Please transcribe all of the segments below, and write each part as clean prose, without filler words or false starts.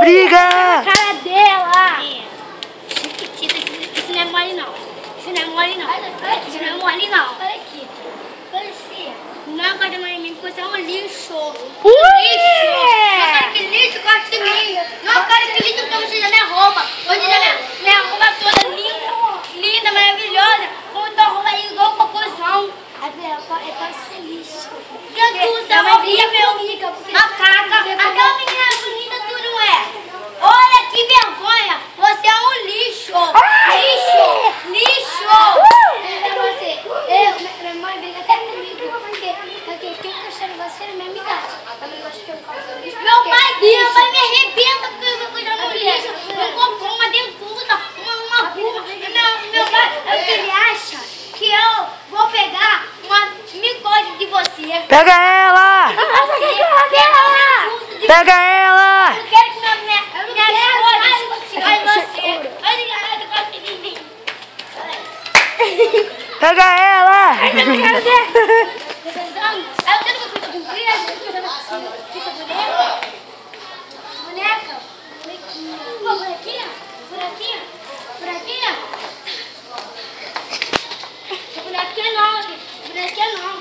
briga! A cara dela! Chiquitita, isso não é mole não. Isso não é mole não. Isso não é mole não. Olha aqui. Não gosta mais de mim porque você é um lixo. Lixo! Não quero que lixo goste de mim. Não quero que lixo porque você já minha roupa. Hoje já minha roupa toda linda, maravilhosa. Com tua roupa aí igual cocôzão. É pra ser lixo. Jesus, é horrível. Macaca. Aquela menina bonita tu não é. Olha que vergonha. Você é um lixo. Lixo. Lixo. É você. Minha mãe briga até comigo. Porque quem gostou de você é minha amizade. Meu pai me arrebenta porque eu vou cuidar no lixo. Um cocô, uma dentuda, uma burra. Meu pai, ele acha que eu vou pegar uma micose de você. Pega ela! Pega ela! Eu quero que minha esposa chegue em você. Olha, gosta de mim. Pega ela! Boneca? Pô, bonequinha? Bonequinha? Bonequinha? Bonequinha não, bonequinha não.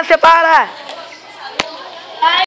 Separa!